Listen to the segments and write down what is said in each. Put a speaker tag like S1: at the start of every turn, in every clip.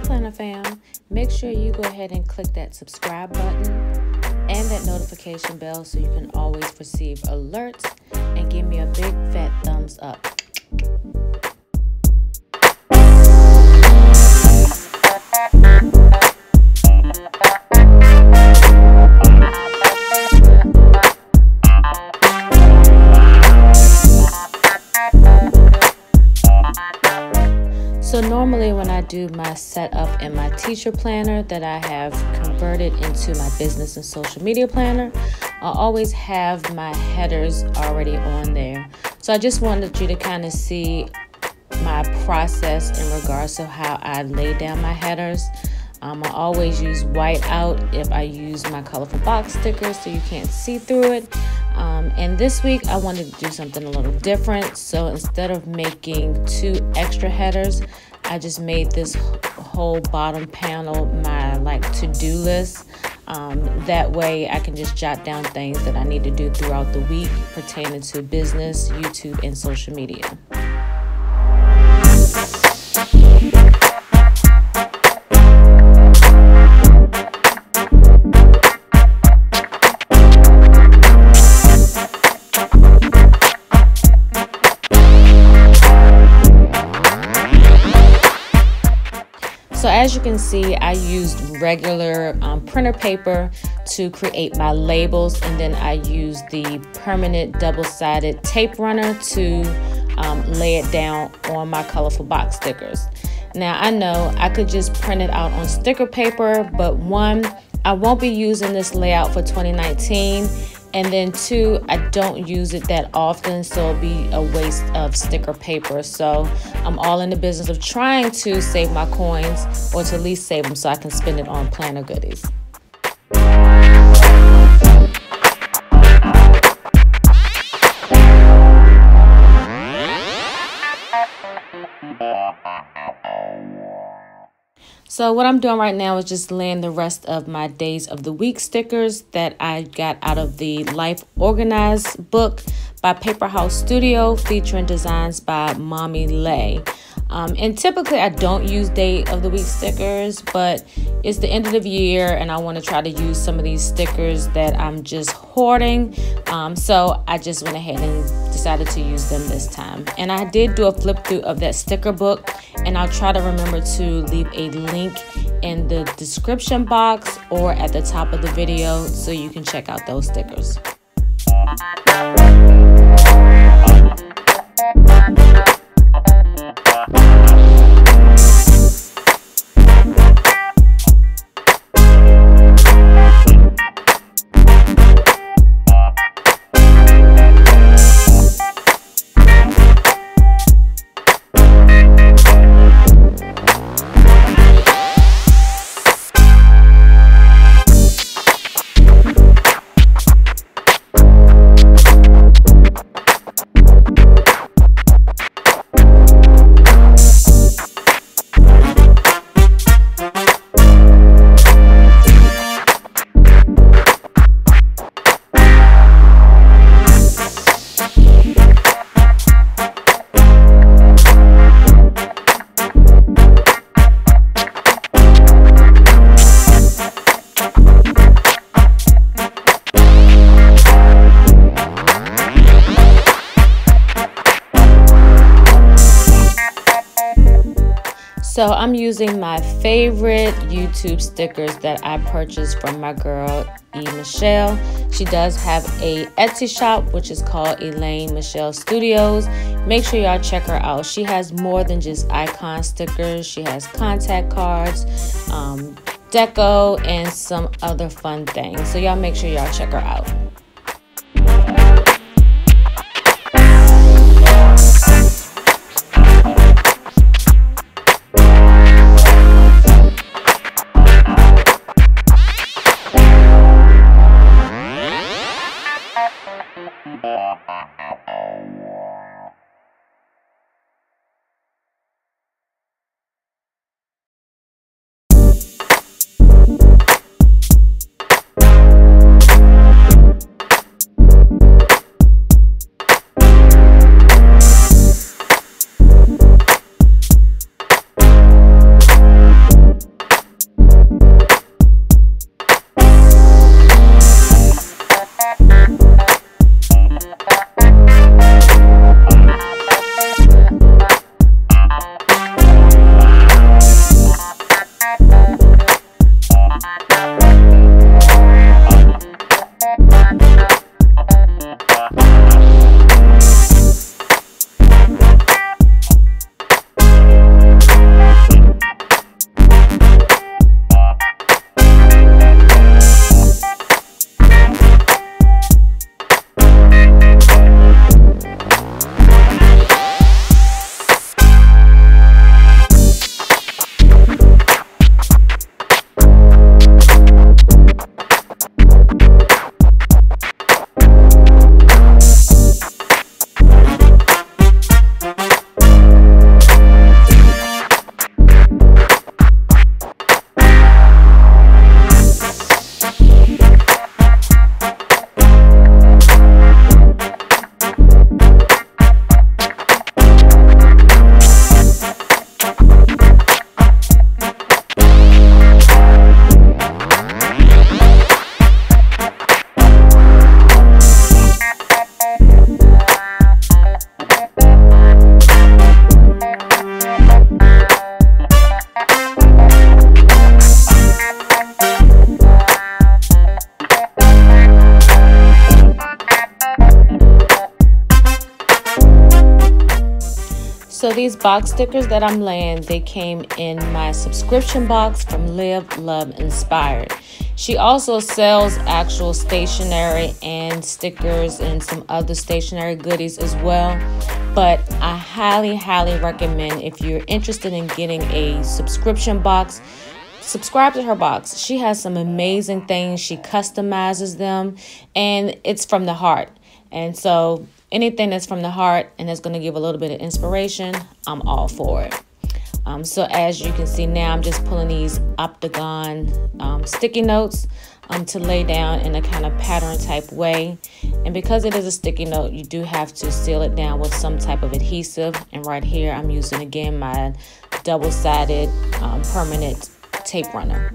S1: Planner fam, make sure you go ahead and click that subscribe button and that notification bell so you can always receive alerts, and give me a big fat thumbs up. So normally when I do my setup in my teacher planner that I have converted into my business and social media planner, I always have my headers already on there. So I just wanted you to kind of see my process in regards to how I lay down my headers. I always use white out if I use my colorful box stickers so you can't see through it. And this week I wanted to do something a little different. So instead of making 2 extra headers, I just made this whole bottom panel my to-do list. That way I can just jot down things that I need to do throughout the week pertaining to business, YouTube, and social media. So as you can see, I used regular printer paper to create my labels, and then I used the permanent double-sided tape runner to lay it down on my colorful box stickers. Now I know I could just print it out on sticker paper, but 1, I won't be using this layout for 2019. And then 2, I don't use it that often, so it'll be a waste of sticker paper. So I'm all in the business of trying to save my coins, or to at least save them so I can spend it on planner goodies. So what I'm doing right now is just laying the rest of my days of the week stickers that I got out of the Life Organized book by Paper House Studio, featuring designs by Mommy Lay. And typically I don't use day of the week stickers, but it's the end of the year and I want to try to use some of these stickers that I'm just hoarding. So I just went ahead and decided to use them this time. And I did do a flip through of that sticker book, and I'll try to remember to leave a link in the description box or at the top of the video so you can check out those stickers. So I'm using my favorite YouTube stickers that I purchased from my girl Michelle. She does have a Etsy shop which is called Elaine Michelle Studios. Make sure y'all check her out. She has more than just icon stickers. She has contact cards, deco, and some other fun things. So y'all make sure y'all check her out. So these box stickers that I'm laying, they came in my subscription box from Live, Love, Inspired. She also sells actual stationery and stickers and some other stationery goodies as well. But I highly, highly recommend, if you're interested in getting a subscription box, subscribe to her box. She has some amazing things. She customizes them, and it's from the heart. And so anything that's from the heart and that's going to give a little bit of inspiration, I'm all for it. So as you can see now, I'm just pulling these octagon sticky notes to lay down in a kind of pattern type way. And because it is a sticky note, you do have to seal it down with some type of adhesive. And right here, I'm using, again, my double-sided permanent tape runner.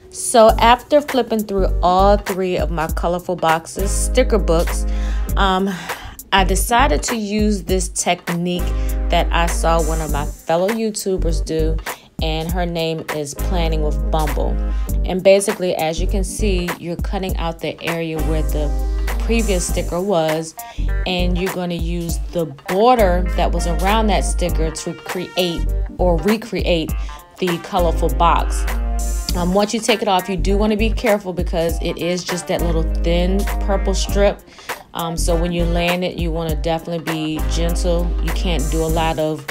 S1: So after flipping through all three of my colorful boxes, sticker books, I decided to use this technique that I saw one of my fellow YouTubers do, and her name is Planning with Bumble. And basically, as you can see, you're cutting out the area where the previous sticker was, and you're going to use the border that was around that sticker to create or recreate the colorful box. Once you take it off, you do want to be careful because it is just that little thin purple strip. So when you land it, you want to definitely be gentle. You can't do a lot of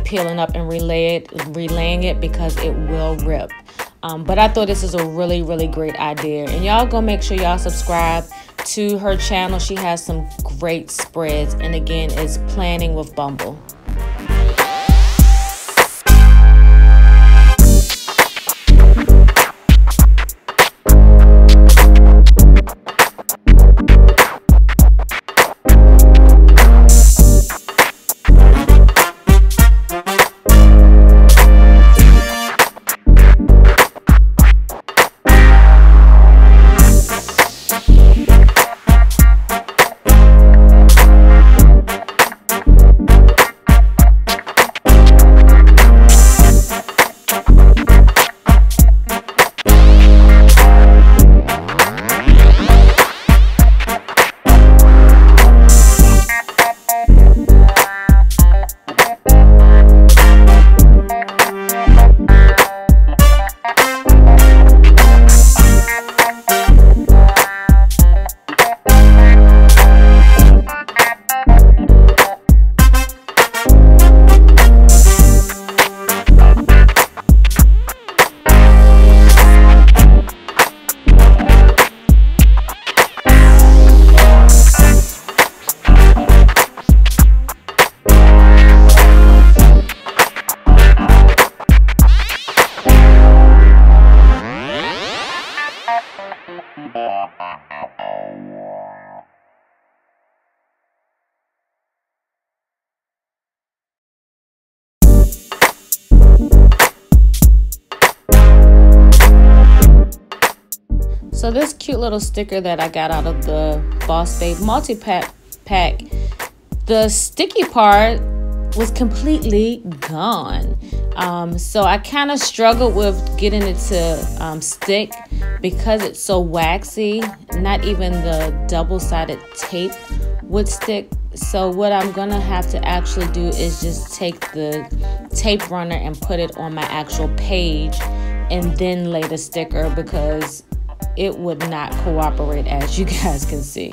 S1: peeling up and relaying it because it will rip. But I thought this is a really, really great idea. And y'all go make sure y'all subscribe to her channel. She has some great spreads. And again, it's Planning with Bumble. So this cute little sticker that I got out of the Boss Babe multi-pack, the sticky part was completely gone. So I kind of struggled with getting it to stick because it's so waxy. Not even the double-sided tape would stick. So what I'm gonna have to actually do is just take the tape runner and put it on my actual page and then lay the sticker, because it would not cooperate, as you guys can see.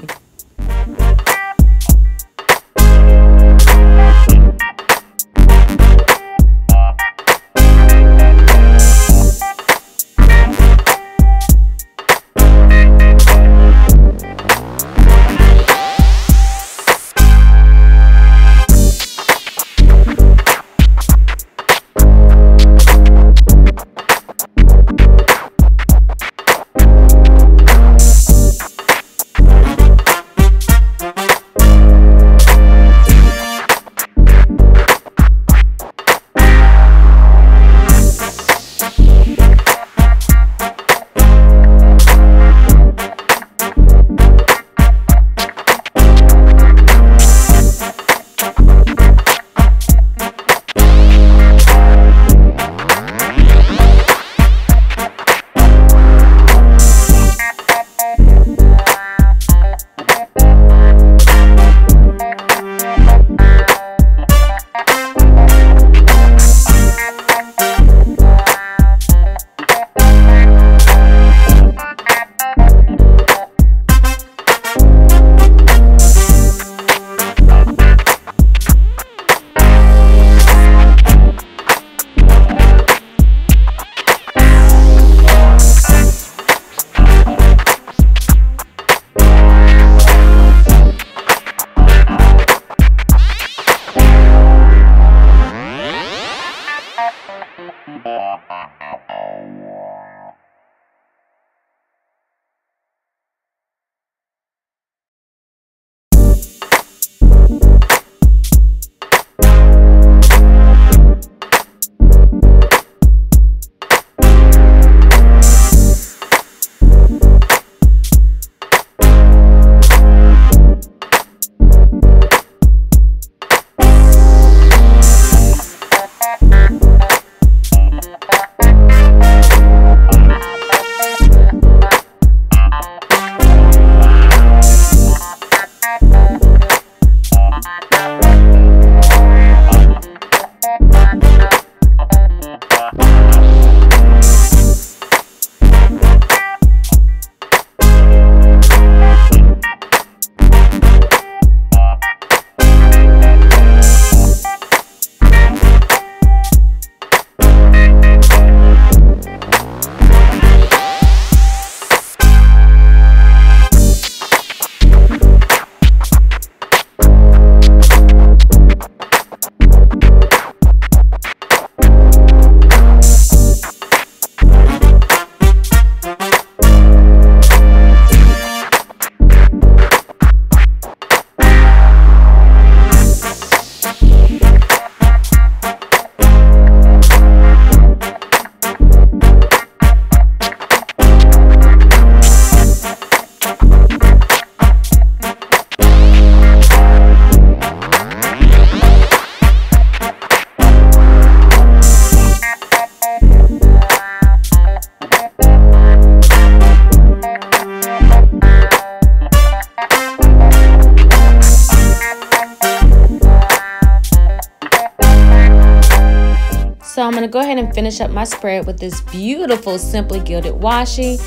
S1: So I'm going to go ahead and finish up my spread with this beautiful Simply Gilded washi.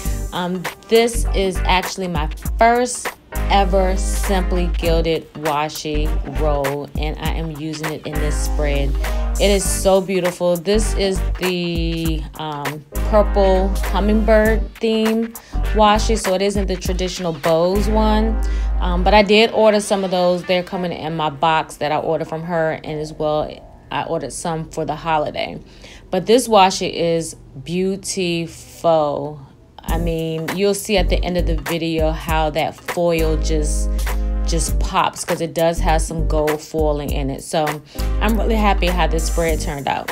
S1: This is actually my first ever Simply Gilded washi roll, and I am using it in this spread. It is so beautiful. This is the purple hummingbird theme washi, so it isn't the traditional bows one. But I did order some of those. They're coming in my box that I ordered from her, and as well I ordered some for the holiday. But this washi is beautiful. I mean, you'll see at the end of the video how that foil just pops, because it does have some gold foiling in it. So I'm really happy how this spread turned out.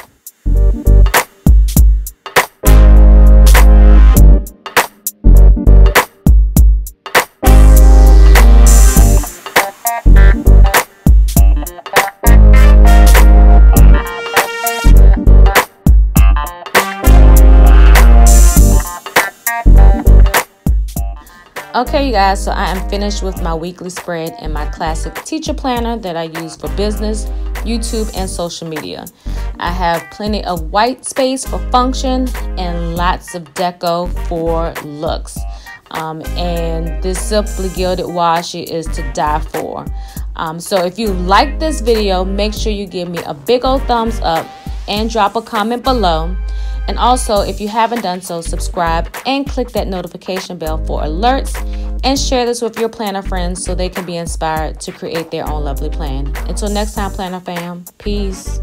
S1: Okay, you guys, so I am finished with my weekly spread and my classic teacher planner that I use for business, YouTube, and social media. I have plenty of white space for function and lots of deco for looks. And this simply gilded washi is to die for. So if you like this video, make sure you give me a big old thumbs up and drop a comment below. And also, if you haven't done so, subscribe and click that notification bell for alerts, and share this with your planner friends so they can be inspired to create their own lovely plan. Until next time, planner fam, peace.